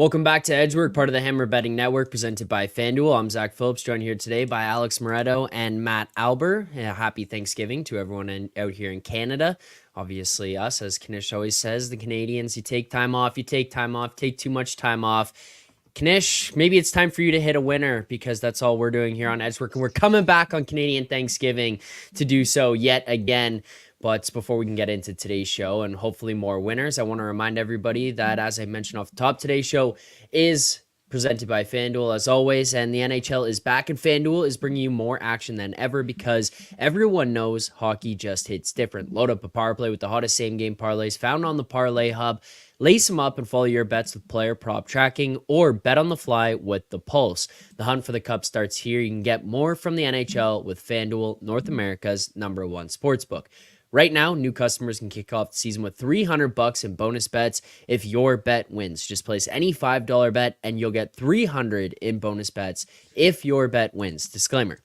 Welcome back to Edgework, part of the Hammer Betting Network, presented by FanDuel. I'm Zack Phillips, joined here today by Alex Moretto and Matt Alber. Happy Thanksgiving to everyone out here in Canada. Obviously, us, as Knish always says, the Canadians, you take time off, take too much time off. Knish, maybe it's time for you to hit a winner, because that's all we're doing here on Edgework. And we're coming back on Canadian Thanksgiving to do so yet again. But before we can get into today's show and hopefully more winners, I want to remind everybody that, as I mentioned off the top, today's show is presented by FanDuel as always, and the NHL is back, and FanDuel is bringing you more action than ever because everyone knows hockey just hits different. Load up a power play with the hottest same-game parlays found on the Parlay Hub. Lace them up and follow your bets with player prop tracking, or bet on the fly with the Pulse. The hunt for the cup starts here. You can get more from the NHL with FanDuel, North America's #1 sportsbook. Right now, new customers can kick off the season with $300 in bonus bets if your bet wins. Just place any $5 bet and you'll get $300 in bonus bets if your bet wins. Disclaimer: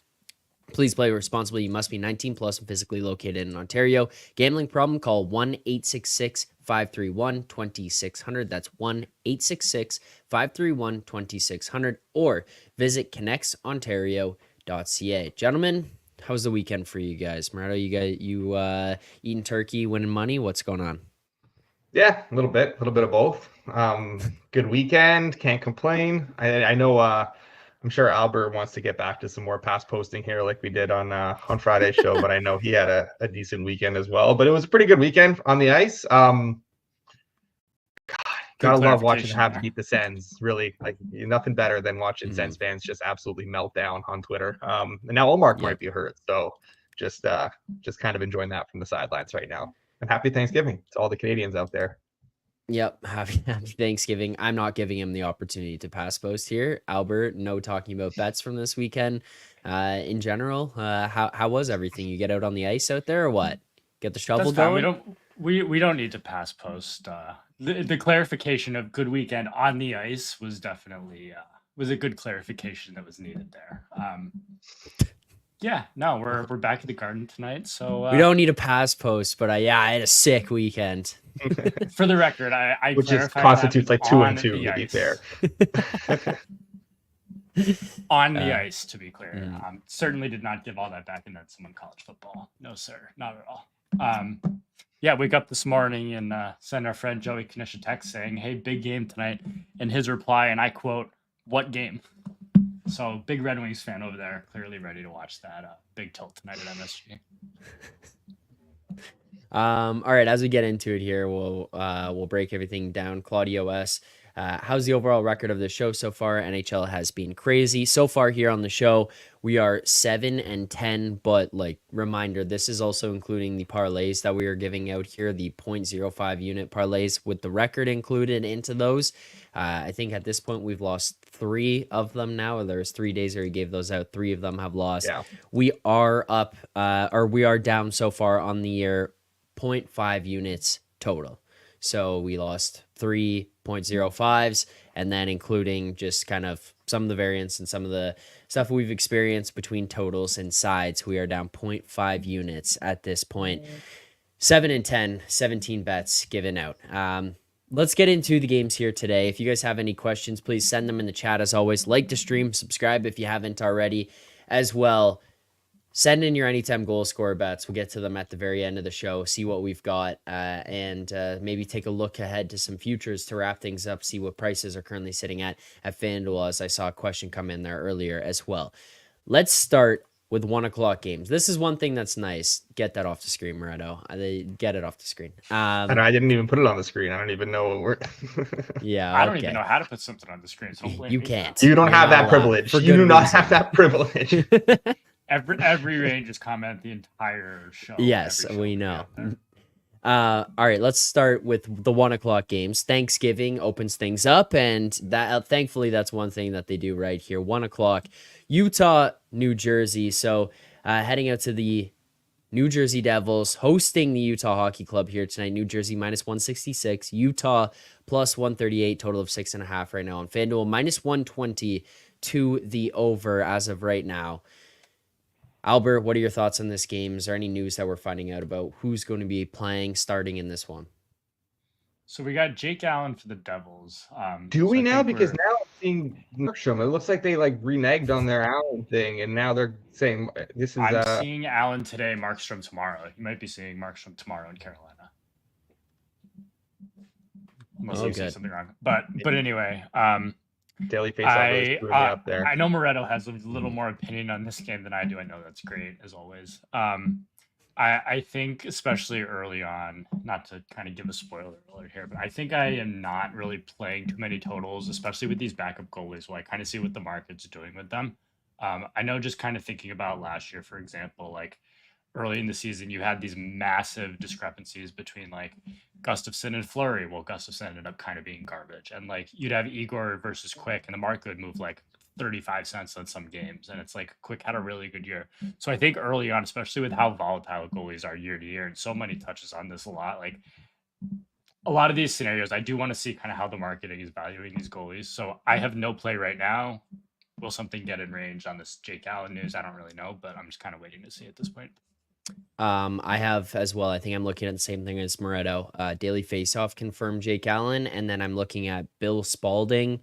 please play responsibly. You must be 19 plus and physically located in Ontario. Gambling problem? Call 1-866-531-2600. That's 1-866-531-2600, or visit connectsontario.ca. Gentlemen, how was the weekend for you guys? Moretto, you eating turkey, winning money? What's going on? Yeah, a little bit of both. Good weekend, can't complain. I know. I'm sure Alber wants to get back to some more pass posting here, like we did on Friday's show. But I know he had a decent weekend as well. But it was a pretty good weekend on the ice. Gotta love watching the Habs beat the Sens. Really, like, nothing better than watching Sens fans just absolutely melt down on Twitter. And now Olmark might be hurt, so just kind of enjoying that from the sidelines right now. And happy Thanksgiving to all the Canadians out there. Yep, happy Thanksgiving. I'm not giving him the opportunity to pass post here. Albert, no talking about bets from this weekend. In general, how was everything? You get out on the ice out there, or what? Get the shovel going? We don't need to pass post. The clarification of good weekend on the ice was definitely was a good clarification that was needed there. We're back at the Garden tonight, so we don't need a pass post, but I had a sick weekend. For the record, I which constitutes like 2 and 2 to be fair. On the ice, to be clear. Certainly did not give all that back in that someone college football. No, sir, not at all. Wake up this morning and send our friend Joey Knish a text saying, "Hey, big game tonight." And his reply, and I quote, "What game?" So big Red Wings fan over there, clearly ready to watch that big tilt tonight at MSG. All right, as we get into it here, we'll break everything down. Claudio S., how's the overall record of the show so far? NHL has been crazy. So far here on the show, we are 7-10, but reminder, this is also including the parlays that we are giving out here, the 0.05 unit parlays with the record included into those. I think at this point we've lost 3 of them now. There's 3 days where we gave those out. 3 of them have lost. Yeah. We are up, we are down so far on the year 0.5 units total. So we lost 3.05s, and then including just kind of some of the variance and some of the stuff we've experienced between totals and sides, we are down 0.5 units at this point. 7-10, 17 bets given out. Let's get into the games here today. If you guys have any questions, please send them in the chat. As always, like the stream, subscribe if you haven't already as well. Send in your anytime goal scorer bets. We'll get to them at the very end of the show, see what we've got, and maybe take a look ahead to some futures to wrap things up, see what prices are currently sitting at FanDuel, as I saw a question come in there earlier as well. Let's start with 1 o'clock games. This is one thing that's nice. Get that off the screen, Moretto. Get it off the screen. And I didn't even put it on the screen. I don't even know what we're... Yeah, I don't even know how to put something on the screen. So you can't. You don't have that privilege. You do not have that privilege. Every range is comment the entire show. Yes, we know. All right, let's start with the 1 o'clock games. Thanksgiving opens things up, and that thankfully that's one thing that they do right here. 1 o'clock, Utah, New Jersey. So heading out to the New Jersey Devils, hosting the Utah Hockey Club here tonight. New Jersey -166, Utah +138, total of 6.5 right now on FanDuel. -120 to the over as of right now. Alber, what are your thoughts on this game? Is there any news that we're finding out about who's going to be playing, starting in this one? So we got Jake Allen for the Devils. Do so we I now? think Because we're- now I'm seeing Markstrom. It looks like they like reneged on their Allen thing, and now they're saying this is. I'm seeing Allen today, Markstrom tomorrow. You might be seeing Markstrom tomorrow in Carolina. Unless you see something wrong. But anyway, Daily Faceoff really screwed me up there. I know Moretto has a little more opinion on this game than I do. I know that's great as always. I think especially early on, not to kind of give a spoiler alert here, but I think I am not really playing too many totals, especially with these backup goalies. Well, I kind of see what the market's doing with them. I know just kind of thinking about last year, for example, like early in the season, you had these massive discrepancies between like Gustafsson and Fleury. Well, Gustafsson ended up kind of being garbage. And like you'd have Igor versus Quick, and the market would move like 35 cents on some games. And it's like Quick had a really good year. So I think early on, especially with how volatile goalies are year to year, and so many touches on this a lot, like a lot of these scenarios, I do want to see kind of how the marketing is valuing these goalies. So I have no play right now. Will something get in range on this Jake Allen news? I don't really know, but I'm just kind of waiting to see at this point. I have as well. I think I'm looking at the same thing as Moretto. Daily Faceoff confirmed Jake Allen, and then I'm looking at Bill Spalding,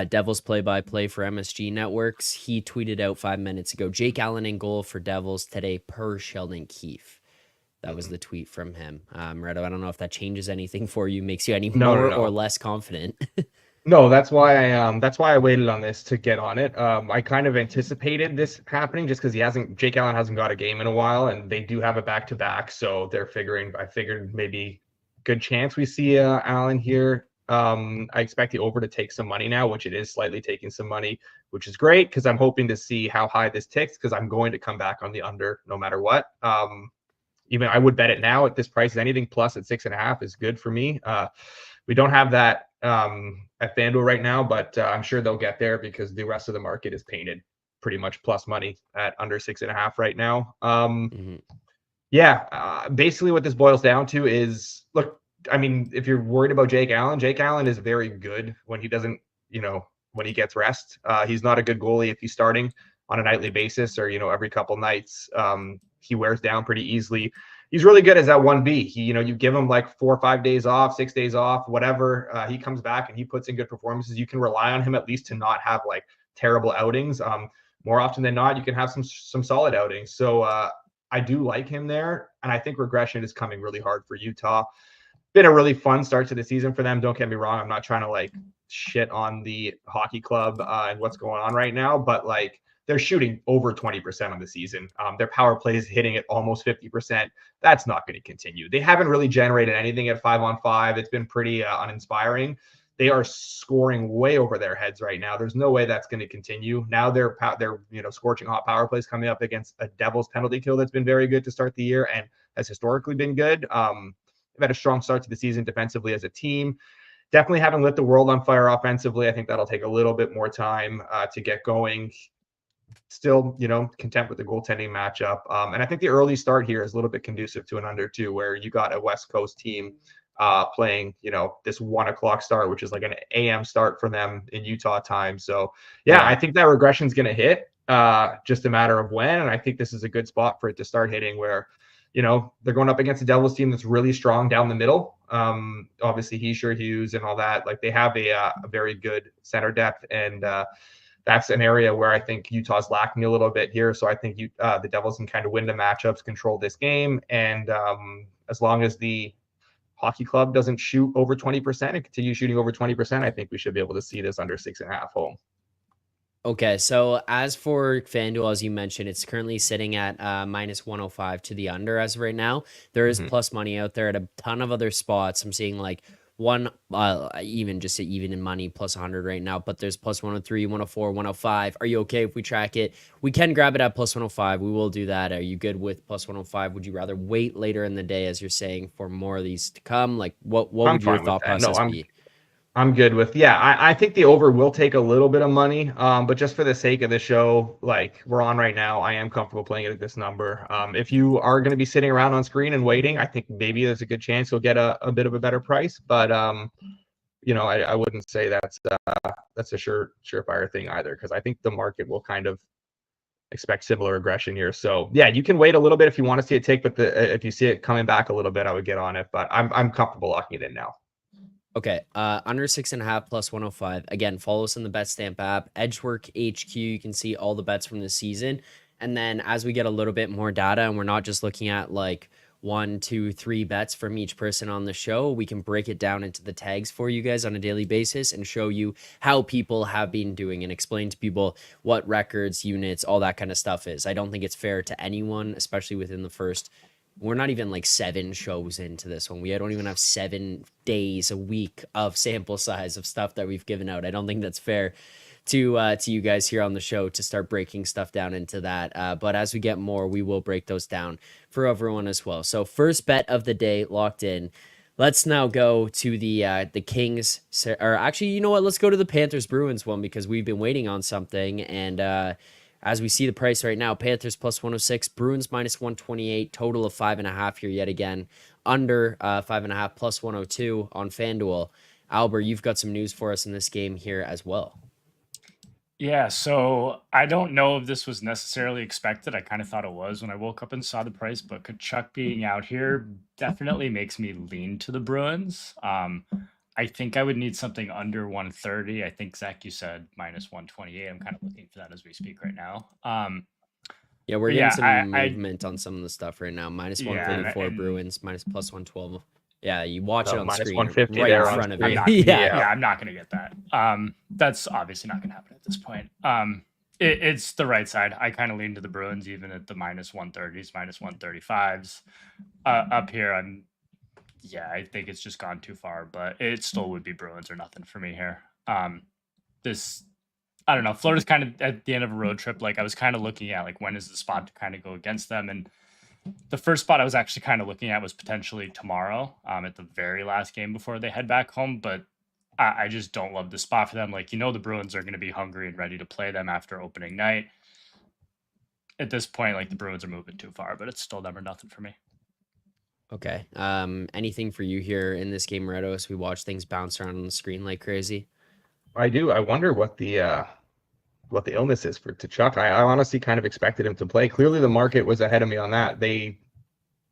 Devils play-by-play for MSG Networks. He tweeted out 5 minutes ago, Jake Allen in goal for Devils today per Sheldon Keefe. That was the tweet from him. Moretto, I don't know if that changes anything for you, makes you any more or less confident. No, that's why I waited on this to get on it. I kind of anticipated this happening just because Jake Allen hasn't got a game in a while, and they do have a back-to-back, so I figured maybe good chance we see Allen here. I expect the over to take some money now, which it is slightly taking some money, which is great because I'm hoping to see how high this ticks because I'm going to come back on the under no matter what. Even I would bet it now at this price. Anything plus at 6.5 is good for me. We don't have that at FanDuel right now, but I'm sure they'll get there because the rest of the market is painted pretty much plus money at under 6.5 right now. Basically what this boils down to is, look, I mean, if you're worried about Jake Allen is very good when he doesn't, when he gets rest. He's not a good goalie if he's starting on a nightly basis or, every couple nights. He wears down pretty easily. He's really good as that 1B. You give him like 4 or 5 days off, 6 days off, whatever. He comes back and he puts in good performances. You can rely on him at least to not have like terrible outings. More often than not, you can have some solid outings. So I do like him there. And I think regression is coming really hard for Utah. Been a really fun start to the season for them. Don't get me wrong. I'm not trying to like shit on the hockey club and what's going on right now, but like, they're shooting over 20% on the season. Their power play is hitting at almost 50%. That's not going to continue. They haven't really generated anything at 5-on-5. It's been pretty uninspiring. They are scoring way over their heads right now. There's no way that's going to continue. Now they're scorching hot power plays coming up against a Devils penalty kill that's been very good to start the year and has historically been good. They've had a strong start to the season defensively as a team. Definitely haven't lit the world on fire offensively. I think that'll take a little bit more time to get going. Still, content with the goaltending matchup. And I think the early start here is a little bit conducive to an under two, where you got a West Coast team playing, this 1:00 start, which is like an AM start for them in Utah time. So, I think that regression is going to hit, just a matter of when. And I think this is a good spot for it to start hitting where, they're going up against a Devils team that's really strong down the middle. Obviously, Hughes and all that. Like they have a very good center depth and that's an area where I think Utah's lacking a little bit here. So I think the Devils can kind of win the matchups, control this game. And as long as the hockey club doesn't shoot over 20% and continue shooting over 20%, I think we should be able to see this under 6.5 home. Okay, so as for FanDuel, as you mentioned, it's currently sitting at minus 105 to the under as of right now. There is plus money out there at a ton of other spots. I'm seeing like even in money plus 100 right now, but there's plus 103, 104, 105. Are you okay if we track it? We can grab it at plus 105. We will do that. Are you good with plus 105? Would you rather wait later in the day, as you're saying, for more of these to come? Like what would your thought process be? I'm good with, I think the over will take a little bit of money, but just for the sake of the show, like we're on right now, I am comfortable playing it at this number. If you are going to be sitting around on screen and waiting, I think maybe there's a good chance you'll get a bit of a better price, but I wouldn't say that's a surefire thing either, because I think the market will kind of expect similar aggression here. So you can wait a little bit if you want to see it take, but if you see it coming back a little bit, I would get on it, but I'm comfortable locking it in now. Okay, under 6.5 plus 105. Again, follow us in the BetStamp app, Edgework HQ. You can see all the bets from this season. And then as we get a little bit more data, and we're not just looking at like 1, 2, 3 bets from each person on the show, we can break it down into the tags for you guys on a daily basis and show you how people have been doing and explain to people what records, units, all that kind of stuff is. I don't think it's fair to anyone, especially within the first. We're not even like 7 shows into this one. We don't even have 7 days a week of sample size of stuff that we've given out. I don't think that's fair to you guys here on the show to start breaking stuff down into that. But as we get more, we will break those down for everyone as well. So first bet of the day locked in. Let's now go to the Kings, or actually, you know what? Let's go to the Panthers Bruins one because we've been waiting on something. And as we see the price right now, Panthers plus 106, Bruins minus 128, total of 5.5 here yet again, under 5.5 plus 102 on FanDuel. Alber, you've got some news for us in this game here as well. Yeah, so I don't know if this was necessarily expected. I kind of thought it was when I woke up and saw the price, but Kachuk being out here definitely makes me lean to the Bruins. I think I would need something under 130. I think, Zach, you said minus 128. I'm kind of looking for that as we speak right now. Yeah, we're But getting yeah, some movement on some of the stuff right now. Minus Yeah, 134 and- Bruins, minus plus 112. Yeah, you watch it on minus screen 150 right there in on front of screen. you. I'm not, Yeah. I'm not going to get that. That's obviously not going to happen at this point. It's the right side. I kind of lean to the Bruins, even at the minus 130s, minus 135s. Up here, I think it's just gone too far, but it still would be Bruins or nothing for me here. I don't know. Florida's kind of at the end of a road trip. Like I was kind of looking at like when is the spot to kind of go against them, and the first spot I was actually kind of looking at was potentially tomorrow, at the very last game before they head back home. But I just don't love the spot for them. Like, the Bruins are going to be hungry and ready to play them after opening night. At this point, like the Bruins are moving too far, but it's still never nothing for me. Okay. Anything for you here in this game, Moretto, as we watch things bounce around on the screen like crazy? I do. I wonder what the illness is for Tkachuk. I honestly kind of expected him to play. Clearly, the market was ahead of me on that.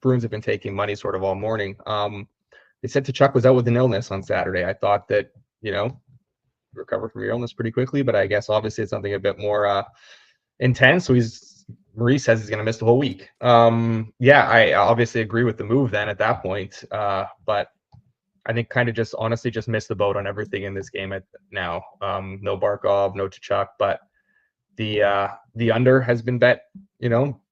Bruins have been taking money sort of all morning. They said Tkachuk was out with an illness on Saturday. I thought that recover from your illness pretty quickly, but I guess obviously it's something a bit more intense. So Maurice says he's going to miss the whole week. I obviously agree with the move then at that point, but I think kind of just honestly just missed the boat on everything in this game now. No Barkov, no Tkachuk, but the under has been bet,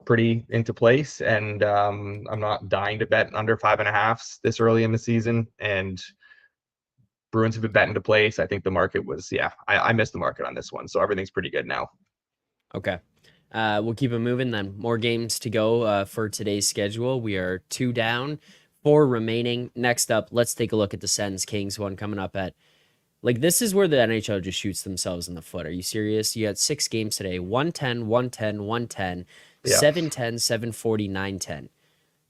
pretty into place, and I'm not dying to bet under 5.5 this early in the season, and Bruins have been bet into place. I think the market was, I missed the market on this one, so everything's pretty good now. Okay. We'll keep it moving then. More games to go for today's schedule. We are 2 down, 4 remaining. Next up, let's take a look at the Sens Kings one coming up at. Like, this is where the NHL just shoots themselves in the foot. Are you serious? You had 6 games today. 110, 110, 110, Yeah. 710, 740, 910.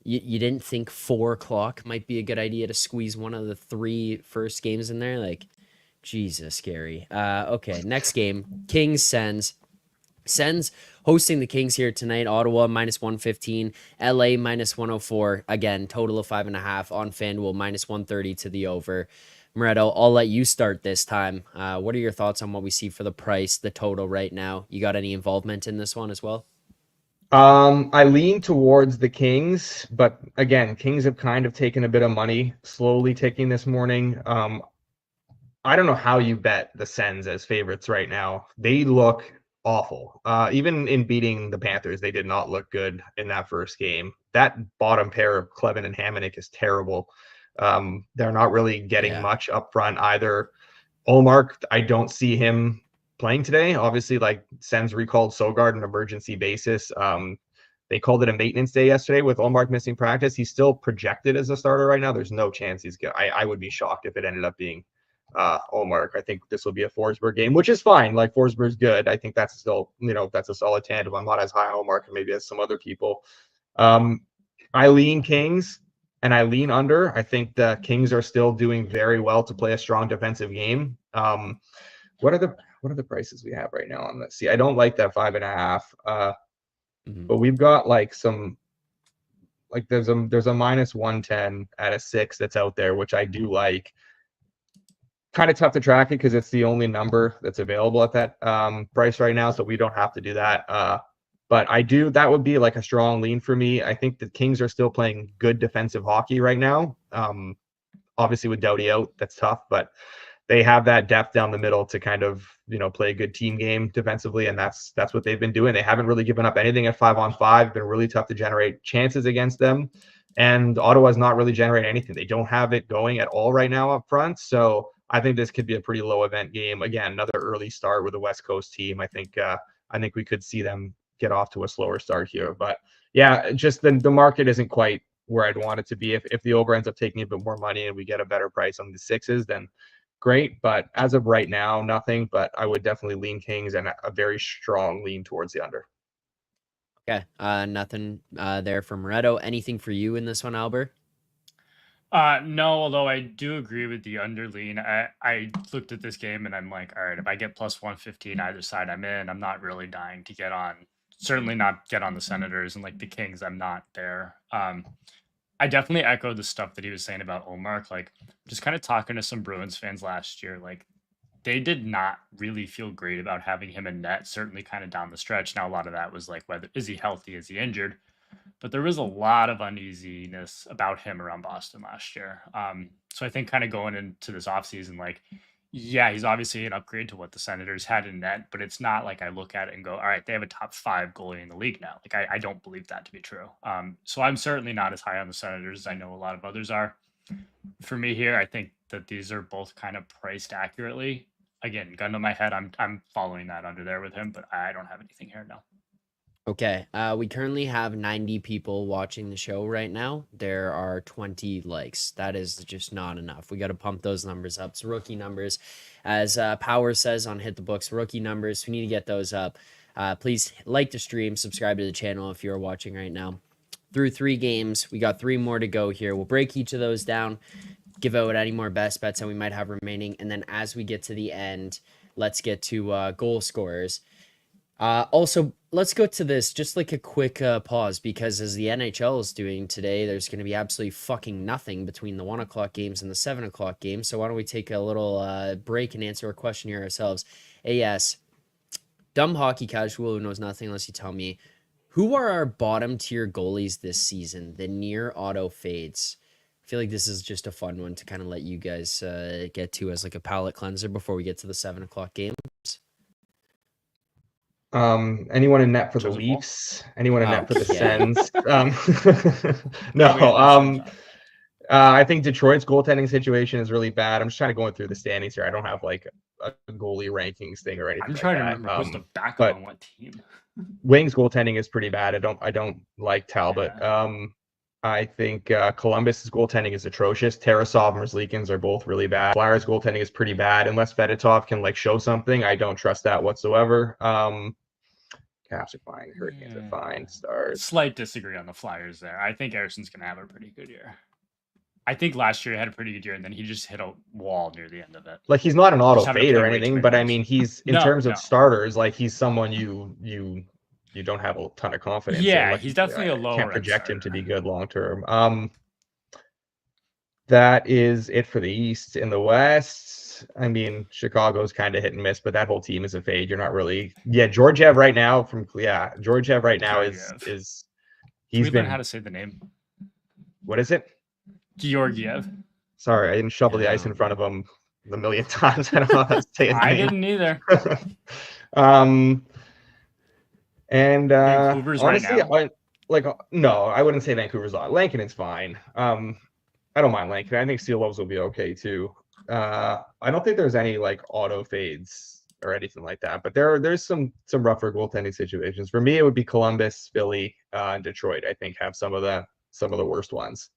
You didn't think 4 o'clock might be a good idea to squeeze one of the 3 first games in there? Like, Jesus, scary. Okay, next game, Kings Sens. Sens hosting the Kings here tonight. Ottawa minus 115, LA minus 104. Again, total of 5.5 on FanDuel, minus 130 to the over. Moretto, I'll let you start this time. What are your thoughts on what we see for the price, the total right now? You got any involvement in this one as well? I lean towards the Kings, but again, Kings have kind of taken a bit of money slowly ticking this morning. I don't know how you bet the Sens as favorites right now. They look awful. Even in beating the Panthers, they did not look good in that first game. That bottom pair of Clevin and Hamonic is terrible. They're not really getting much up front either. Olmark, I don't see him playing today. Obviously, like Sens recalled Sogard on an emergency basis. They called it a maintenance day yesterday with Olmark missing practice. He's still projected as a starter right now. There's no chance he's good. I would be shocked if it ended up being Olmark. I think this will be a Forsberg game, which is fine. Like, Forsberg's good. I think that's still, that's a solid tandem. I'm not as high on Olmark maybe as some other people. I lean Kings and I lean under. I think the Kings are still doing very well to play a strong defensive game. What are the prices we have right now on this? See, I don't like that 5.5. But we've got like some, like there's a minus 110 at a 6 that's out there, which I do like. kind of tough to track it because it's the only number that's available at that price right now, so we don't have to do that. But that would be like a strong lean for me. I think the Kings are still playing good defensive hockey right now. Obviously with Doughty out, that's tough, but they have that depth down the middle to kind of, play a good team game defensively, and that's what they've been doing. They haven't really given up anything at 5-on-5. It's been really tough to generate chances against them, and Ottawa's not really generating anything. They don't have it going at all right now up front, so I think this could be a pretty low event game. Again, another early start with a West Coast team. I think we could see them get off to a slower start here, but yeah, just the market isn't quite where I'd want it to be. If the over ends up taking a bit more money and we get a better price on the sixes, then great. But as of right now, nothing. But I would definitely lean Kings and a very strong lean towards the under. Okay. Nothing there from Moretto. Anything for you in this one, Alber? No, although I do agree with the under lean. I looked at this game and I'm like, all right, if I get plus 115 either side, I'm in. I'm not really dying to get on. Certainly not get on the Senators, and like the Kings, I'm not there. I definitely echo the stuff that he was saying about Omar. Like, just kind of talking to some Bruins fans last year, like they did not really feel great about having him in net. Certainly, kind of down the stretch. Now, a lot of that was like, whether is he healthy, is he injured? But there was a lot of uneasiness about him around Boston last year. So I think kind of going into this offseason, like, yeah, he's obviously an upgrade to what the Senators had in net, but it's not like I look at it and go, all right, they have a top 5 goalie in the league now. Like, I don't believe that to be true. So I'm certainly not as high on the Senators as I know a lot of others are. For me here, I think that these are both kind of priced accurately. Again, gun to my head, I'm following that under there with him, but I don't have anything here now. Okay. We currently have 90 people watching the show right now. There are 20 likes. That is just not enough. We got to pump those numbers up. It's rookie numbers. As Power says on Hit the Books, rookie numbers. We need to get those up. Please like the stream, subscribe to the channel if you're watching right now. Through 3 games, we got 3 more to go here. We'll break each of those down, give out any more best bets that we might have remaining. And then as we get to the end, let's get to goal scorers. Also, let's go to this, just like a quick pause, because as the NHL is doing today, there's going to be absolutely fucking nothing between the 1 o'clock games and the 7 o'clock games. So why don't we take a little break and answer a question here ourselves. AS, dumb hockey casual who knows nothing unless you tell me, who are our bottom tier goalies this season? The near auto fades. I feel like this is just a fun one to kind of let you guys get to as like a palate cleanser before we get to the 7 o'clock games. Anyone in net for the Joseph Leafs? Anyone in net for the Okay. Sens? No. I think Detroit's goaltending situation is really bad. I'm just trying to go through the standings here. I don't have like a goalie rankings thing or anything. I'm trying to like remember who's the backup but on what team. Wings goaltending is pretty bad. I don't like Talbot. I think Columbus's goaltending is atrocious. Tarasov and Merzlikins are both really bad. Flyers goaltending is pretty bad. Unless Fedotov can like show something, I don't trust that whatsoever. Caps are fine. Hurricanes are fine. Stars. Slight disagree on the Flyers there. I think Ericsson's going to have a pretty good year. I think last year he had a pretty good year, and then he just hit a wall near the end of it. Like, he's not an auto Just having to fade or play way too anything, many but I games. mean, he's in No, terms no. of starters, like he's someone you don't have a ton of confidence in. Yeah, Like, he's definitely a lower can't end project him to starter. be good long term. That is it for the East. In the West, I mean, Chicago's kind of hit and miss, but that whole team is a fade. You're not really. Yeah, Georgiev right now is Can we learn how to say the name? What is it? Georgiev. Sorry, I didn't shovel the ice in front of him a million times. I don't know how to say his name. I didn't either. And Vancouver's honestly, right now. No, I wouldn't say Vancouver's on. Lankinen's fine. I don't mind Lankinen. I think Steel Loves will be okay too. I don't think there's any like auto fades or anything like that, but there's some rougher goaltending situations. For me, it would be Columbus, Philly, and Detroit. I think have some of the worst ones.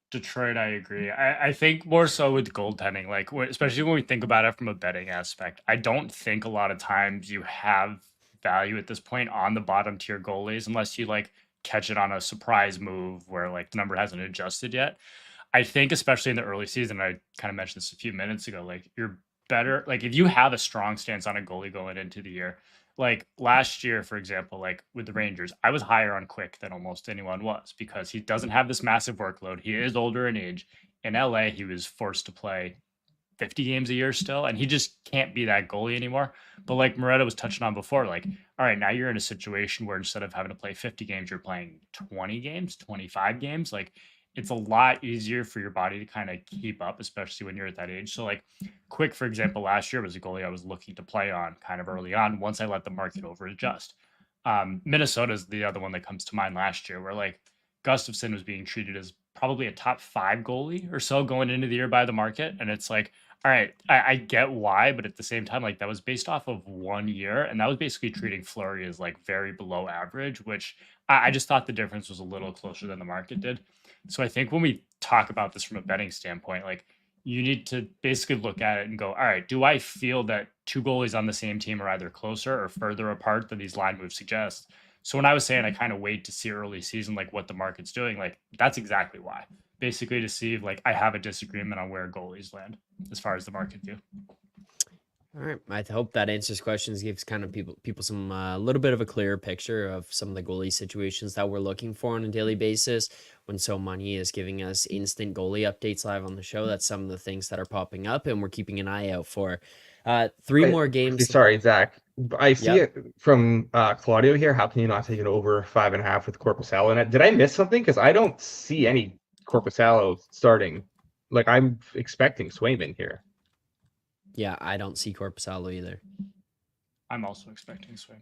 Detroit, I agree. I think more so with goaltending, like especially when we think about it from a betting aspect. I don't think a lot of times you have value at this point on the bottom tier goalies unless you like catch it on a surprise move where like the number hasn't adjusted yet. I think especially in the early season, I kind of mentioned this a few minutes ago, like you're better, like if you have a strong stance on a goalie going into the year, like last year, for example, like with the Rangers, I was higher on Quick than almost anyone was because he doesn't have this massive workload. He is older in age. in LA, he was forced to play 50 games a year still, and he just can't be that goalie anymore. But like Moretto was touching on before, like, all right, now you're in a situation where instead of having to play 50 games, you're playing 20 games, 25 games. Like, it's a lot easier for your body to kind of keep up, especially when you're at that age. So, like, Quick, for example, last year was a goalie I was looking to play on kind of early on once I let the market over adjust. Minnesota's the other one that comes to mind last year, where like Gustafsson was being treated as probably a top 5 goalie or so going into the year by the market. And it's like, all right, I get why, but at the same time, like that was based off of 1 year, and that was basically treating Fleury as like very below average, which I just thought the difference was a little closer than the market did. So I think when we talk about this from a betting standpoint, like you need to basically look at it and go, all right, do I feel that 2 goalies on the same team are either closer or further apart than these line moves suggest? So when I was saying I kind of wait to see early season, like what the market's doing, like that's exactly why. Basically to see if like I have a disagreement on where goalies land as far as the market view. All right. I hope that answers questions, gives kind of people some little bit of a clearer picture of some of the goalie situations that we're looking for on a daily basis. When So Money is giving us instant goalie updates live on the show, that's some of the things that are popping up, and we're keeping an eye out for. Three more games. Sorry, Zach. I see Yep. it from Claudio here. How can you not take it over 5.5 with Corpusalo in it? Did I miss something? Because I don't see any Corpusalo starting. Like I'm expecting Swayman here. Yeah, I don't see Corpusalo either. I'm also expecting swing.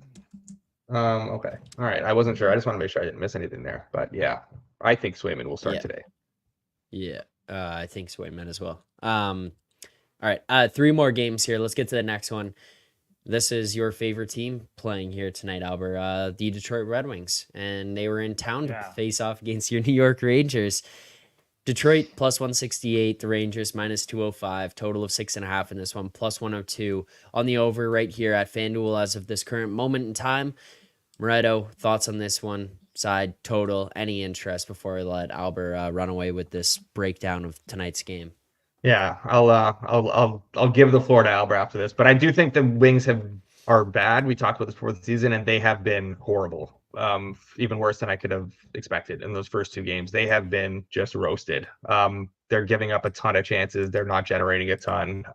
Okay. All right. I wasn't sure. I just want to make sure I didn't miss anything there. But yeah, I think Swayman will start today. Yeah, I think Swayman as well. All right, 3 more games here. Let's get to the next one. This is your favorite team playing here tonight, Alber, the Detroit Red Wings, and they were in town to face off against your New York Rangers. Detroit plus 168, the Rangers minus 205, total of 6.5 in this one, plus 102 on the over right here at FanDuel as of this current moment in time. Moretto, thoughts on this one? Side, total, any interest before I let Alber run away with this breakdown of tonight's game? Yeah, I'll give the floor to Alber after this, but I do think the Wings are bad. We talked about this before the season, and they have been horrible. Even worse than I could have expected in those first 2 games. They have been just roasted. They're giving up a ton of chances. They're not generating a ton.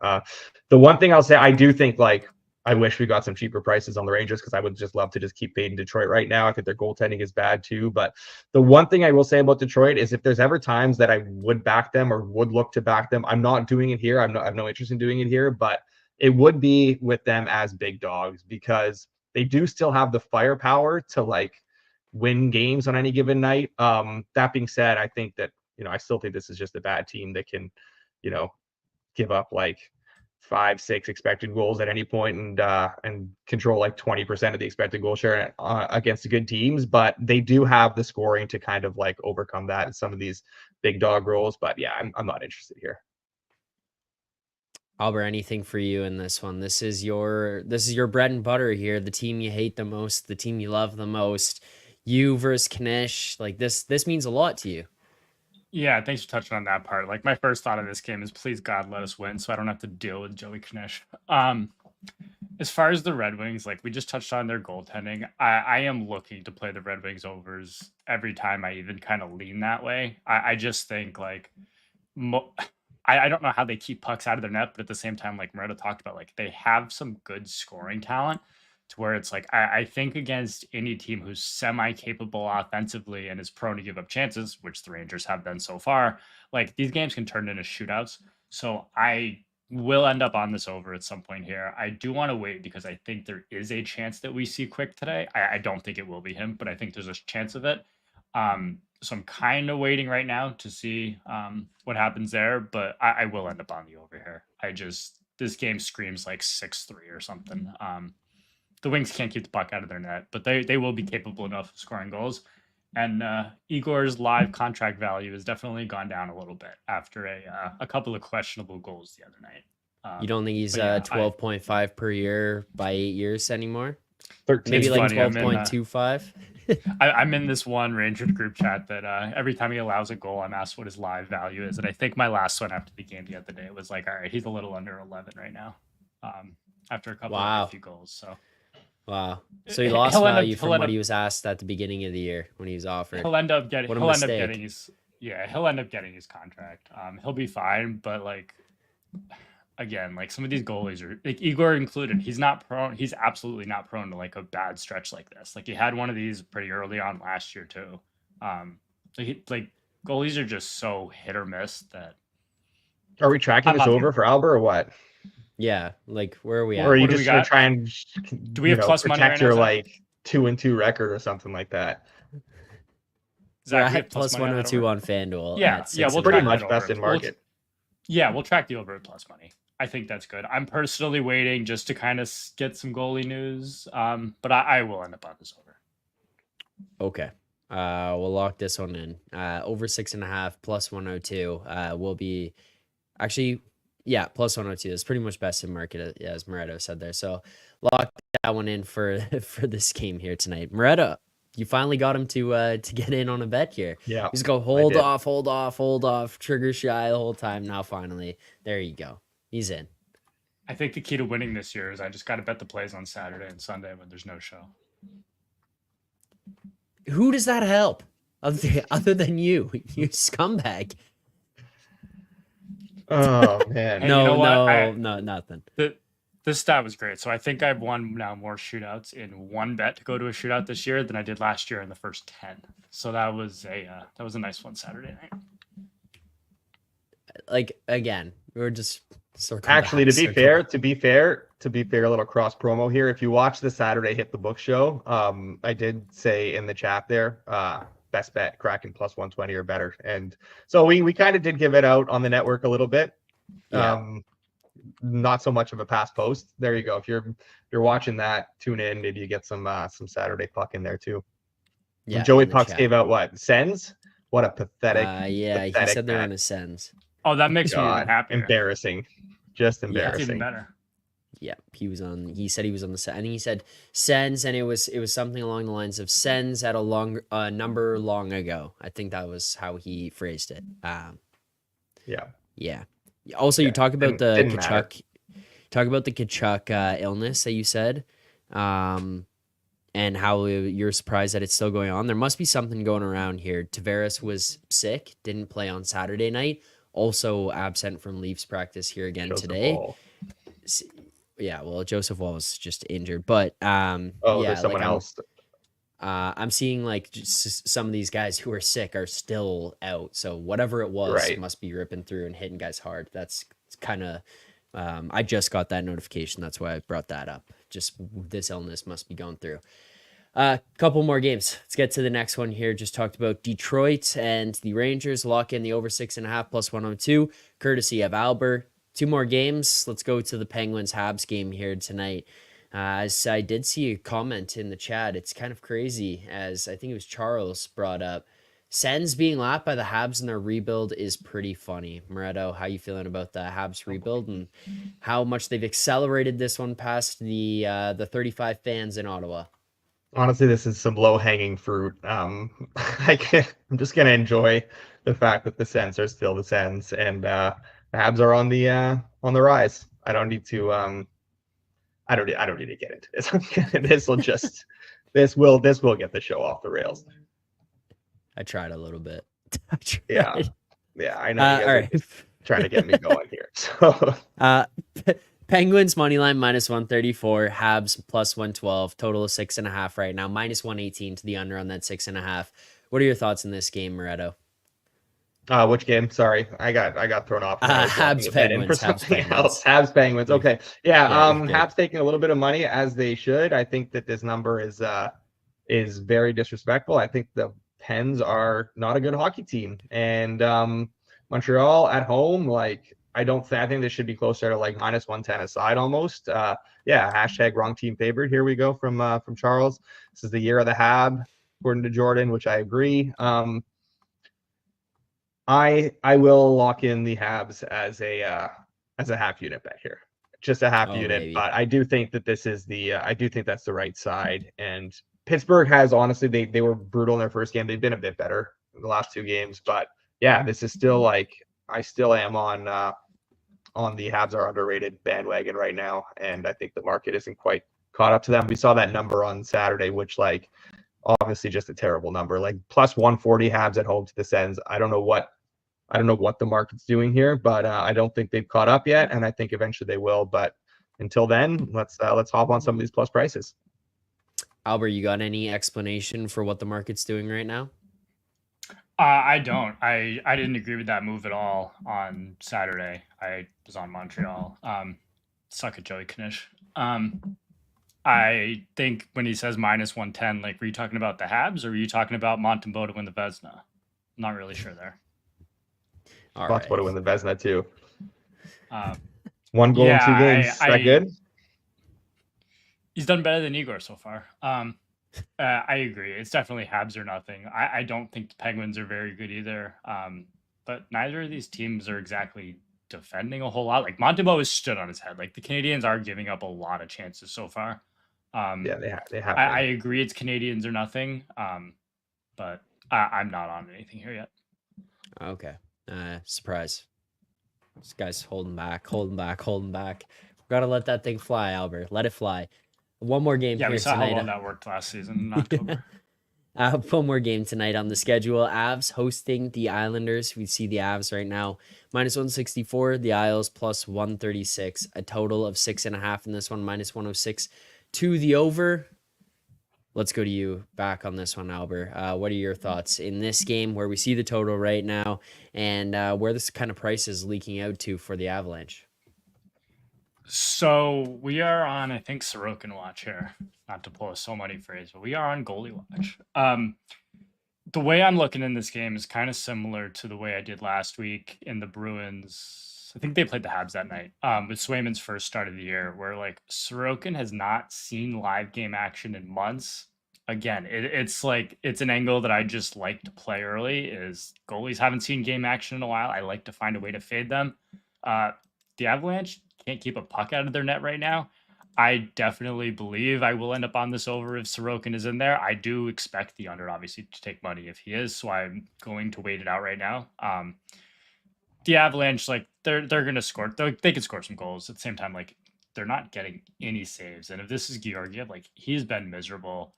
The one thing I'll say, I do think like I wish we got some cheaper prices on the Rangers because I would just love to just keep fading Detroit right now. I think their goaltending is bad too. But the one thing I will say about Detroit is if there's ever times that I would back them or would look to back them, I'm not doing it here. I have no interest in doing it here, but it would be with them as big dogs because they do still have the firepower to like win games on any given night. That being said, I think that, I still think this is just a bad team that can, give up like 5-6 expected goals at any point and control like 20% of the expected goal share against the good teams. But they do have the scoring to kind of like overcome that in some of these big dog roles. But yeah, I'm not interested here. Alber, anything for you in this one? This is your bread and butter here. The team you hate the most, the team you love the most. You versus Knish. Like this means a lot to you. Yeah, thanks for touching on that part. Like my first thought of this game is please God let us win so I don't have to deal with Joey Knish. As far as the Red Wings, like we just touched on their goaltending, I am looking to play the Red Wings overs every time I even kind of lean that way. I just think like I don't know how they keep pucks out of their net, but at the same time, like Moretto talked about, like they have some good scoring talent to where it's like I think against any team who's semi-capable offensively and is prone to give up chances, which the Rangers have been so far, like these games can turn into shootouts. So I will end up on this over at some point here. I do want to wait because I think there is a chance that we see Quick today. I don't think it will be him, but I think there's a chance of it. So I'm kind of waiting right now to see what happens there, but I will end up on the over here. This game screams like 6-3 or something. The Wings can't keep the puck out of their net, but they will be capable enough of scoring goals. And Igor's live contract value has definitely gone down a little bit after a couple of questionable goals the other night. You don't think he's 12.5 per year by 8 years anymore? 13. Maybe like 12.25. I'm in this one Ranger group chat that every time he allows a goal, I'm asked what his live value is. And I think my last one after the game the other day was like, all right, he's a little under 11 right now after a few goals. So. Wow. So he lost value from what he was asked at the beginning of the year when he was offered. He'll end up getting Yeah, he'll end up getting his contract. He'll be fine, but like again, like some of these goalies are like Igor included. He's not prone. He's absolutely not prone to like a bad stretch like this. Like he had one of these pretty early on last year too. Like goalies are just so hit or miss that. Are we tracking this over for Alber or what? Yeah, like where are we at? Or are you What do just we gonna got? try and Do we have plus money protect right your now, Zach? like 2-2 record or something like that? We're Zach, we have at plus money on that 102 over? on FanDuel. Yeah, at yeah, we'll 6.5. track Pretty that much over. best in market. We'll track the over at plus money. I think that's good. I'm personally waiting just to kind of get some goalie news, but I will end up on this over. Okay. We'll lock this one in. Over 6.5 plus 102 will be actually, yeah, plus 102. It's pretty much best in market, as Moretto said there. So lock that one in for this game here tonight. Moretto, you finally got him to get in on a bet here. Yeah. He's go hold off, trigger shy the whole time. Now finally, there you go. He's in. I think the key to winning this year is I just got to bet the plays on Saturday and Sunday when there's no show. Who does that help other than you scumbag? Oh man. Hey, you know what? No, nothing. This stat was great. So I think I've won now more shootouts in one bet to go to a shootout this year than I did last year in the first 10. So that was a nice one Saturday night. Like again, we were just Actually, to be fair, a little cross promo here. If you watch the Saturday Hit the Book show, I did say in the chat there, best bet Kraken plus 120 or better, and so we kind of did give it out on the network a little bit. Yeah. Not so much of a past post. There you go. If you're watching that, tune in. Maybe you get some Saturday puck in there too. Yeah. When Joey Pucks gave out what Sens? What a pathetic. Yeah, pathetic he said they're bet. on his Sens. Oh, that makes me even happier. Embarrassing. Just That's embarrassing. even better. Yeah, he said he was on the set, and he said Sens, and it was something along the lines of Sens at a number long ago. I think that was how he phrased it. Yeah. Also, you talk about the Kachuk illness that you said, and how you're surprised that it's still going on. There must be something going around here. Tavares was sick, didn't play on Saturday night. Also absent from Leafs practice here again Joseph today. Wall. Yeah, well, Joseph Wall was just injured, but there's someone else. I'm seeing like just some of these guys who are sick are still out. So whatever it was must be ripping through and hitting guys hard. That's kind of I just got that notification. That's why I brought that up. Just this illness must be going through. Couple more games. Let's get to the next one here. Just talked about Detroit and the Rangers. Lock in the over 6.5 plus 102, courtesy of Alber. 2 more games. Let's go to the Penguins Habs game here tonight. As I did see a comment in the chat, it's kind of crazy, as I think it was Charles brought up. Sens being lapped by the Habs in their rebuild is pretty funny. Moretto, how you feeling about the Habs rebuild and how much they've accelerated this one past the 35 fans in Ottawa? Honestly, this is some low-hanging fruit. I'm just gonna enjoy the fact that the Sens are still the Sens, and the Habs are on the rise. I don't need to I don't need to get into this. This will get the show off the rails. I tried a little bit. Yeah, I know. You guys all right, trying to get me going here. So, Penguins money line minus 134, Habs plus 112, total of 6.5 right now, minus 118 to the under on that 6.5. What are your thoughts in this game, Moretto? Which game? Sorry, I got thrown off. Habs Penguins. Habs Penguins. Okay, yeah. Habs taking a little bit of money as they should. I think that this number is very disrespectful. I think the Pens are not a good hockey team, and Montreal at home, like I think this should be closer to like minus 110 aside almost. Hashtag wrong team favorite. Here we go from Charles. This is the year of the Hab, according to Jordan, which I agree. I will lock in the Habs as a half unit bet here, just a half unit. Maybe. But I do think that that's the right side. And Pittsburgh has honestly they were brutal in their first game. They've been a bit better in the last 2 games, but yeah, this is still like I still am on the Habs are underrated bandwagon right now, and I think the market isn't quite caught up to them. We saw that number on Saturday, which like obviously just a terrible number. Like plus 140 Habs at home to the Sens. I don't know what the market's doing here, but I don't think they've caught up yet, and I think eventually they will. But until then, let's hop on some of these plus prices. Alber, you got any explanation for what the market's doing right now? I don't. I didn't agree with that move at all on Saturday. I was on Montreal. Suck it, Joey Knish. I think when he says minus 110, like, were you talking about the Habs or were you talking about Montembeault to win the Vezina? I'm not really sure there. Montembeault to win the Vezina too. 1 goal in 2 games. Is that good? He's done better than Igor so far. I agree. It's definitely Habs or nothing. I don't think the Penguins are very good either. But neither of these teams are exactly defending a whole lot. Like Montembeault has stood on his head. Like the Canadians are giving up a lot of chances so far. Yeah, they have. I agree. It's Canadians or nothing. But I'm not on anything here yet. Okay. Surprise. This guy's holding back. Gotta let that thing fly, Albert. Let it fly. One more game. Yeah, we saw tonight. how well that worked last season in October. One more game tonight on the schedule. Avs hosting the Islanders. We see the Avs right now minus 164. The Isles plus 136. A total of 6.5 in this one. Minus 106 to the over. Let's go to you back on this one, Albert. What are your thoughts in this game where we see the total right now and where this kind of price is leaking out to for the Avalanche? So we are on, I think, Sorokin watch here. Not to pull a so many phrase, but we are on goalie watch. The way I'm looking in this game is kind of similar to the way I did last week in the Bruins. I think they played the Habs that night with Swayman's first start of the year, where like Sorokin has not seen live game action in months. Again, it's an angle that I just like to play early. Is goalies haven't seen game action in a while. I like to find a way to fade them. The Avalanche can't keep a puck out of their net right now. I definitely believe I will end up on this over if Sorokin is in there. I do expect the under, obviously, to take money if he is, so I'm going to wait it out right now. The Avalanche, like, they're going to score. They can score some goals. At the same time, like, they're not getting any saves. And if this is Georgiev, like, he's been miserable.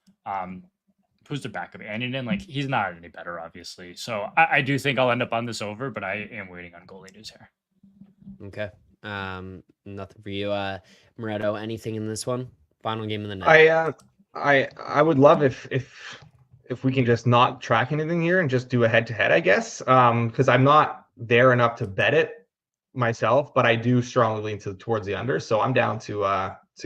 Who's the backup? Annunen, like, he's not any better, obviously. So I do think I'll end up on this over, but I am waiting on goalie news here. Okay. Nothing for you, Moretto. Anything in this one? Final game of the night. I would love if we can just not track anything here and just do a head-to-head, I guess. Because I'm not there enough to bet it myself, but I do strongly lean towards the under. So I'm down to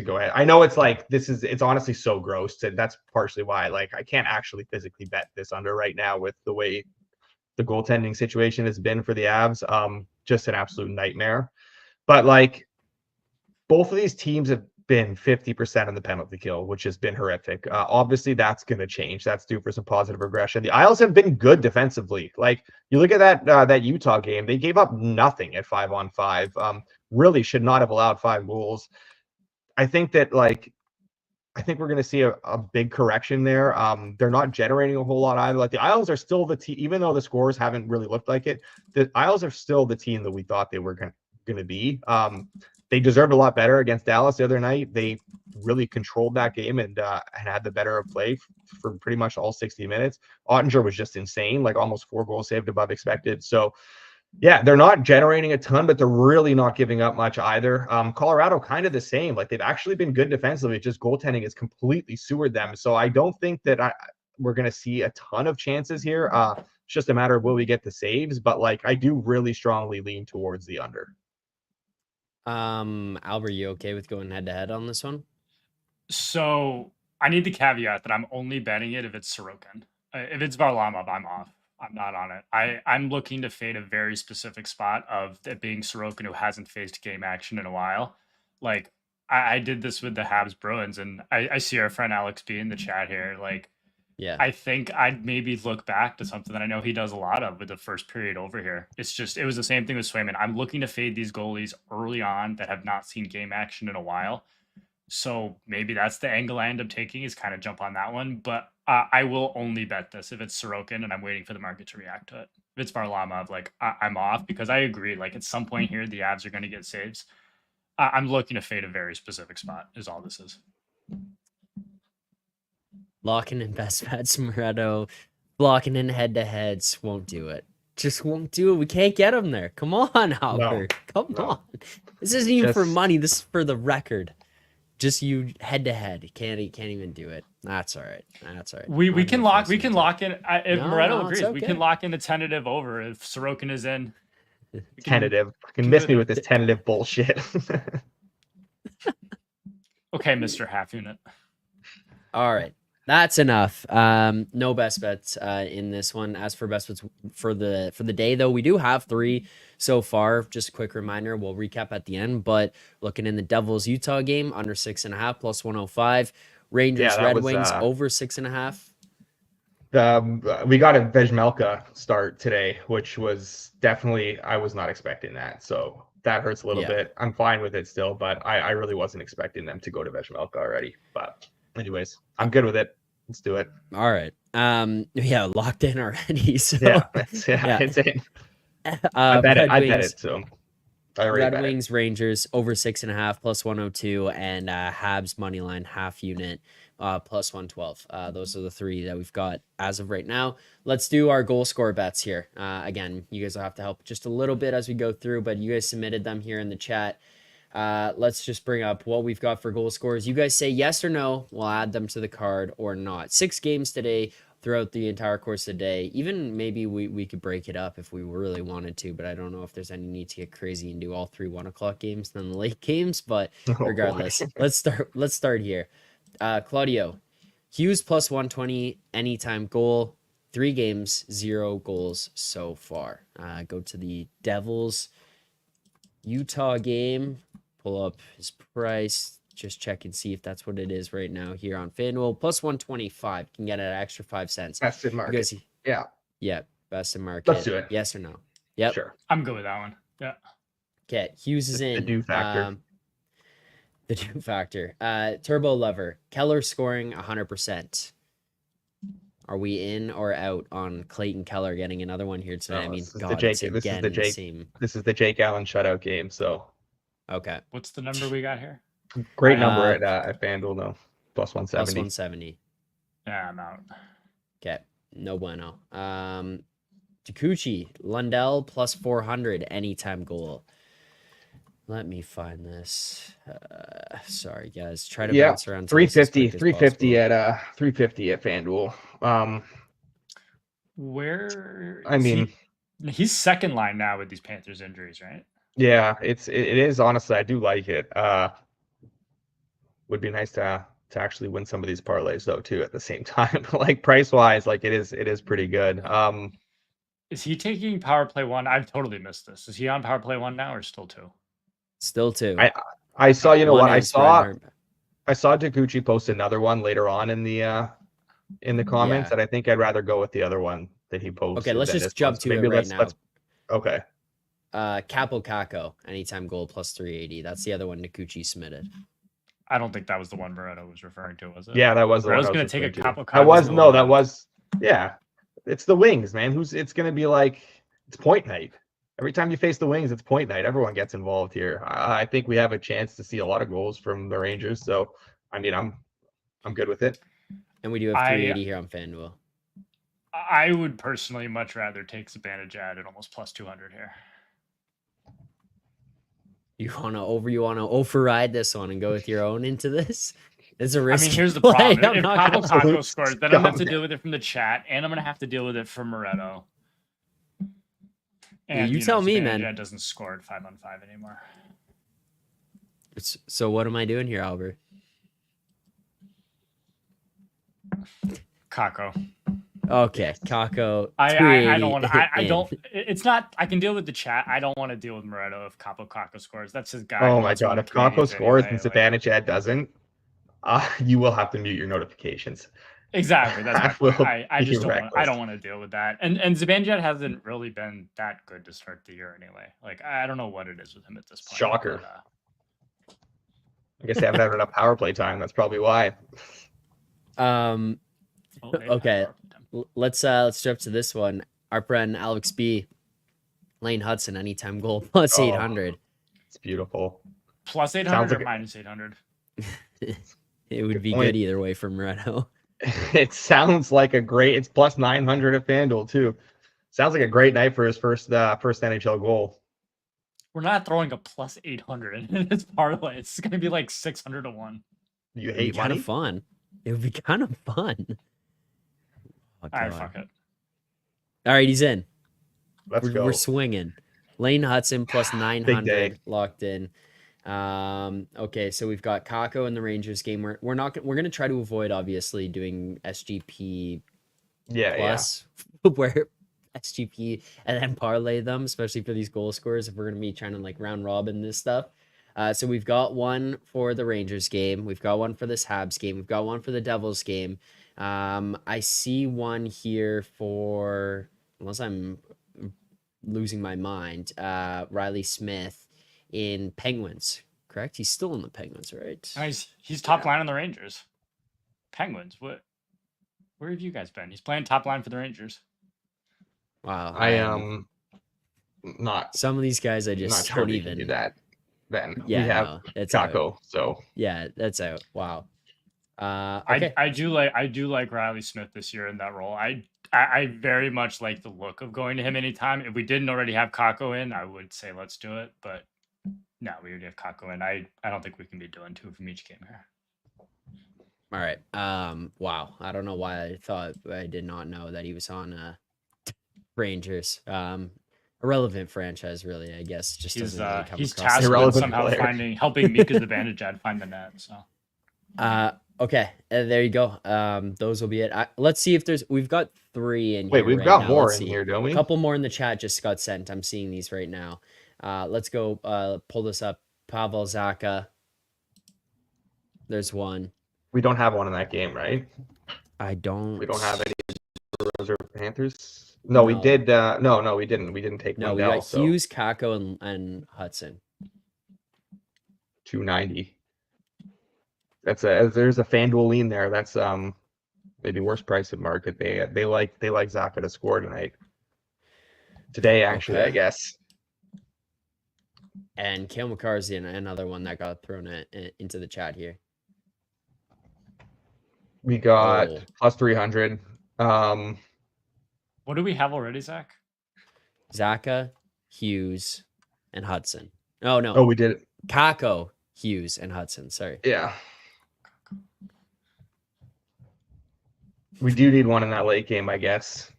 go ahead. I know it's like it's honestly so gross. That's partially why I can't actually physically bet this under right now with the way the goaltending situation has been for the Avs. Just an absolute nightmare. But both of these teams have been 50% on the penalty kill, which has been horrific. Obviously, that's going to change. That's due for some positive regression. The Isles have been good defensively. You look at that Utah game, they gave up nothing at 5-on-5. Really should not have allowed 5 goals. I think that I think we're going to see a big correction there. They're not generating a whole lot either. The Isles are still the team, even though the scores haven't really looked like it. The Isles are still the team that we thought they were going to be. They deserved a lot better against Dallas the other night. They really controlled that game and had the better of play for pretty much all 60 minutes. Ottinger was just insane, almost 4 goals saved above expected. So, yeah, they're not generating a ton, but they're really not giving up much either. Colorado kind of the same. They've actually been good defensively. Just goaltending has completely sewered them. So I don't think that we're going to see a ton of chances here. It's just a matter of will we get the saves. But I do really strongly lean towards the under. Albert, you okay with going head to head on this one? So I need the caveat that I'm only betting it if it's Sorokin. If it's Varlamov, I'm off. I'm not on it. I'm looking to fade a very specific spot of it being Sorokin who hasn't faced game action in a while. I did this with the Habs Bruins, and I see our friend Alex B in the chat here. Yeah, I think I'd maybe look back to something that I know he does a lot of with the first period over here. It was the same thing with Swayman. I'm looking to fade these goalies early on that have not seen game action in a while. So maybe that's the angle I end up taking, is kind of jump on that one. But I will only bet this if it's Sorokin, and I'm waiting for the market to react to it. If it's Varlamov, I'm off, because I agree. At some point here, the Avs are going to get saves. I'm looking to fade a very specific spot is all this is. locking in best bets, Moretto, blocking in head-to-heads, won't do it. Just won't do it. We can't get him there. Come on, Alber. Come on. This isn't even for money. This is for the record. Just you head-to-head. You can't even do it. That's all right. That's all right. We can lock in. If Moretto agrees, okay. we can lock in a tentative over if Sorokin is in. Tentative. Fucking miss me with this tentative bullshit. Okay, Mr. Half Unit. All right. That's enough. No best bets in this one. As for best bets for the day, though, we do have 3 so far. Just a quick reminder, we'll recap at the end. But looking in the Devils Utah game, under 6.5 plus 105. Rangers Red Wings over 6.5. We got a Vejmelka start today, which was definitely, I was not expecting that. So that hurts a little bit. I'm fine with it still, but I really wasn't expecting them to go to Vejmelka already. But anyways, I'm good with it. Let's do it. All right. Locked in already. So it's insane. I bet it. So Red Wings Rangers over 6.5 plus 102, and Habs money line half unit plus 112. Those are the 3 that we've got as of right now. Let's do our goal score bets here. Again, you guys will have to help just a little bit as we go through, but you guys submitted them here in the chat. Let's just bring up what we've got for goal scores. You guys say yes or no. We'll add them to the card or not. 6 games today throughout the entire course of the day. Even maybe we could break it up if we really wanted to, but I don't know if there's any need to get crazy and do all 3 1:00 games than the late games. But regardless, let's start here. Claudio, Hughes plus 120 anytime goal. 3 games, 0 goals so far. Go to the Devils Utah game. Pull up his price. Just check and see if that's what it is right now here on FanDuel. Plus 125. Can get it at extra 5 cents. Best in market. Yeah, best in market. Let's do it. Yes or no? Yep. Sure. I'm good with that one. Yeah. Okay. Hughes is in. The do factor. The do factor. Turbo Lover. Keller scoring 100%. Are we in or out on Clayton Keller getting another one here today? This is the Jake Allen shutout game. So. Okay. What's the number we got here? Great number at FanDuel, though. Plus 170. Plus 170. Yeah, I'm out. Okay. No bueno. Takuchi, Lundell plus 400 anytime goal. Let me find this. Sorry, guys. Try to bounce around. 350 at 350 at FanDuel. He's second line now with these Panthers injuries, right? Yeah, it is. Honestly, I do like it. Would be nice to actually win some of these parlays though too at the same time. Like price wise, like it is pretty good. Is he taking power play 1? I've totally missed this. Is he on power play 1 now or still 2? Still 2. I saw. You know what? I saw Takuchi post another one later on in the comments, and I think I'd rather go with the other one that he posted. Okay, let's just jump to it right now. Okay. Capo Caco, anytime goal plus 380. That's the other one Takuchi submitted. I don't think that was the one Moretto was referring to, was it? Yeah, that was the one. I was going to take a Capo Caco. That was it's the Wings, man. It's going to be like, it's point night. Every time you face the Wings, it's point night. Everyone gets involved here. I think we have a chance to see a lot of goals from the Rangers. So, I mean, I'm good with it. And we do have 380 here on FanDuel. I would personally much rather take Zibanejad at almost plus 200 here. You wanna override this one and go with your own into this? It's a risk. Here's the problem. If Capo Caco scores, then I'm going to have to deal with it from the chat, and I'm going to have to deal with it from Moretto. And you tell me, man. Zibanejad doesn't score at 5-on-5 anymore. So what am I doing here, Alber? Caco. Okay, Caco. I don't want to. I don't. It's not. I can deal with the chat. I don't want to deal with Moretto if Caco scores. That's his guy. Oh my god! If Caco scores and Zibanejad doesn't, you will have to mute your notifications. Exactly. That's I just don't. I don't want to deal with that. And Zibanejad hasn't really been that good to start the year anyway. Like I don't know what it is with him at this point. Shocker. But, I guess they haven't had enough power play time. That's probably why. Okay. Let's jump to this one. Our friend Alex B. Lane Hudson anytime goal plus 800. It's beautiful. Plus 800 or minus 800? It would be good either way for Moretto. It sounds like a great. It's plus 900 at FanDuel too. Sounds like a great night for his first NHL goal. We're not throwing a plus 800 in his parlay. It's going to be like 600 to 1. You It'd be hate kind money? of fun. It would be kind of fun. Oh, All right, God. fuck it. All right, he's in. Let's go. We're swinging. Lane Hudson plus Big 900 day. locked in. Okay, so we've got Kako in the Rangers game. We're gonna try to avoid obviously doing SGP Yeah, plus where SGP and then parlay them, especially for these goal scorers if we're gonna be trying to like round robin this stuff. So we've got one for the Rangers game, we've got one for this Habs game, we've got one for the Devils game. I see one here for, unless I'm losing my mind, Riley Smith in Penguins, correct? He's still in the Penguins, right? No, he's top line on the Rangers. Penguins, what? Where have you guys been? He's playing top line for the Rangers. Wow. I am not. Some of these guys I Not just sure don't we can even do that. Then Yeah, we have no, it's out. Kako. So Yeah, that's out. Wow. Okay. I do like Riley Smith this year in that role. I very much like the look of going to him anytime. If we didn't already have Kako in, I would say let's do it. But no, we already have Kako in. I don't think we can be doing 2 from each game here. All right. Wow. I don't know why I did not know that he was on Rangers. Irrelevant franchise, really. I guess just He's doesn't really come he's across. tasked with Irrelevant somehow player. helping Mika's advantage at find the net. So Okay. There you go. Those will be it. Let's see if we've got 3 in here. wait, we've right got now. more Let's in see. here, don't we? A couple more in the chat just got sent. I'm seeing these right now. Let's go pull this up. Pavel Zacha. There's one. We don't have one in that game, right? I don't. We don't have any Bruins or Panthers. No, we No. did. No, we didn't. We didn't take No, we Lundell. got So Hughes, Kako, and Hudson. 290. There's a FanDuel lean there. That's maybe worst price at market. They like Zacha to score tonight. Today, actually, Okay. I guess. And Cale McCarr is another one that got thrown into the chat here. We got Oh. plus 300. what do we have already, Zach? Zacha, Hughes, and Hudson. Oh, no. Oh, we did it. Kako, Hughes, and Hudson. Sorry. Yeah. We do need one in that late game, I guess,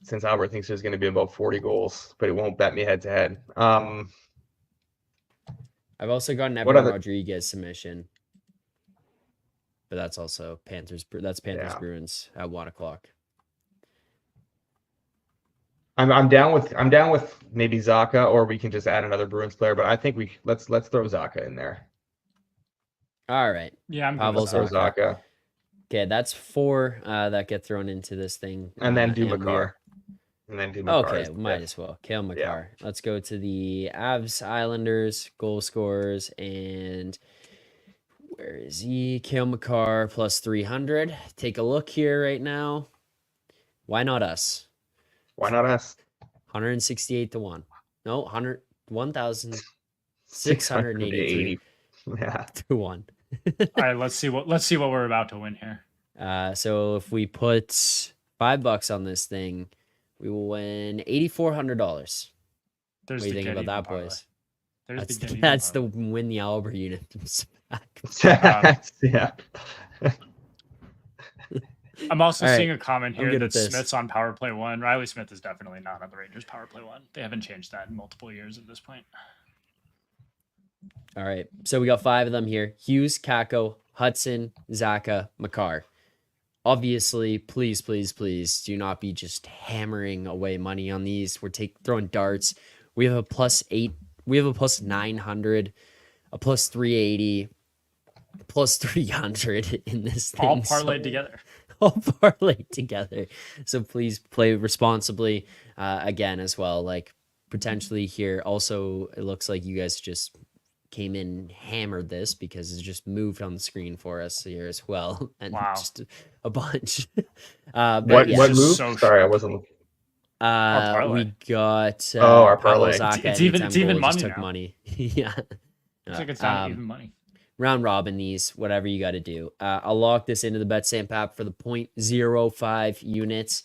since Alber thinks there's going to be about 40 goals, but it won't bet me head to head. I've also got an What Evan other- Rodriguez submission. But that's also Panthers. That's Panthers Yeah. Bruins at 1:00. I'm down with maybe Zacha, or we can just add another Bruins player. But I think let's throw Zacha in there. All right. Yeah, I'm good Pavel with Throw that. Zacha, Okay, that's 4 that get thrown into this thing. and then do we are- McCarr. And then do McCarr. Okay, as the might fifth. as well. Kale McCarr. Yeah. Let's go to the Avs Islanders goal scorers, and where is he? Kale McCarr plus 300. Take a look here right now. Why not us? Why not us? 168 to 1. No, 1,683 Yeah. to 1. All right, let's see what we're about to win here. So if we put $5 on this thing, we will win $8,400. There's What do you the think get about even that, parlay. boys? There's That's the get even that's the parlay. win the Alber unit back. Yeah. I'm also All right, seeing a comment I'm here good that at this. Smith's on power play 1. Riley Smith is definitely not on the Rangers power play 1. They haven't changed that in multiple years at this point. All right. So we got 5 of them here. Hughes, Kako, Hudson, Zacha, McCarr. Obviously, please do not be just hammering away money on these. We're throwing darts. We have a +8. We have a +900, a +380, +300 in this thing. All parlayed together. All parlayed together. So please play responsibly again as well. Like potentially here. Also, it looks like you guys just came in and hammered this because it just moved on the screen for us here as well. And Wow. just a bunch. But What yeah. what It's move? so Sorry, I wasn't looking. parlay. We got our Pavel parlay. Zacha It's even anytime goal, money just took now. money. Yeah. It's like it's not Um, even money. round robin these, whatever you got to do. I'll lock this into the BetStamp app for the 0.05 units.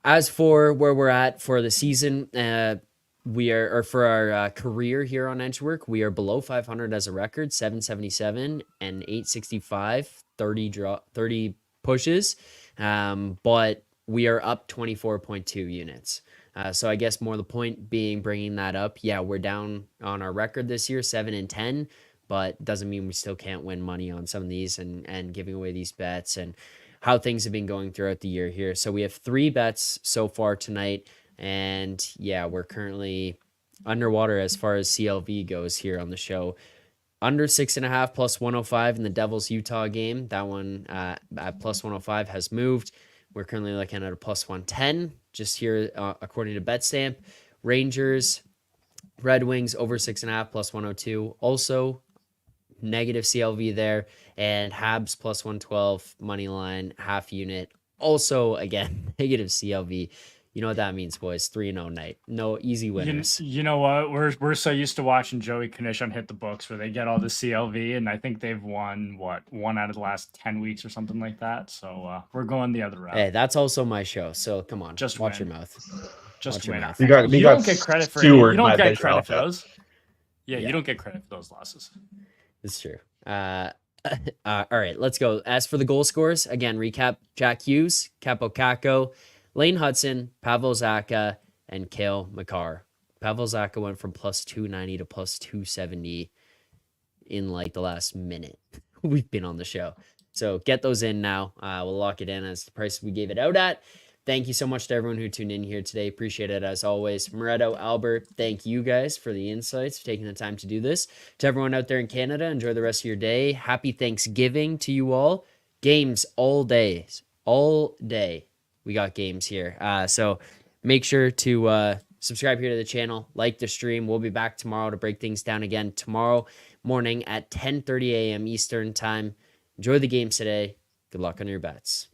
As for where we're at for the season, or for our career here on Edgework, we are below 500 as a record, 777 and 865, 30 pushes. But we are up 24.2 units. So I guess more the point being bringing that up. Yeah, we're down on our record this year, 7-10, but doesn't mean we still can't win money on some of these and giving away these bets and how things have been going throughout the year here. So we have 3 bets so far tonight. And yeah, we're currently underwater as far as CLV goes here on the show. Under 6.5 plus 105 in the Devils Utah game. That one at plus 105 has moved. We're currently looking at a plus 110 just here according to BetStamp. Rangers, Red Wings over 6.5 plus 102. Also negative CLV there. And Habs plus 112 money line half unit. Also again negative CLV. You know what that means, boys. 3-0 night. No easy winners. You know what? We're so used to watching Joey Knish on Hit the Books where they get all the CLV, and I think they've won, 1 out of the last 10 weeks or something like that. So we're going the other route. Hey, that's also my show. So come on. Just watch win. your mouth. Just win. You don't get credit for Stewart. You don't get credit for those. Yeah, you don't get credit for those losses. It's true. All right, let's go. As for the goal scores, again, recap: Jack Hughes, Capo Caco, Lane Hudson, Pavel Zacha, and Cale Makar. Pavel Zacha went from plus 290 to plus 270 in like the last minute we've been on the show. So get those in now. We'll lock it in as the price we gave it out at. Thank you so much to everyone who tuned in here today. Appreciate it as always. Moretto, Alber, thank you guys for the insights, for taking the time to do this. To everyone out there in Canada, enjoy the rest of your day. Happy Thanksgiving to you all. Games all day. All day. We got games here. So make sure to subscribe here to the channel, like the stream. We'll be back tomorrow to break things down again tomorrow morning at 10:30 a.m. Eastern time. Enjoy the games today. Good luck on your bets.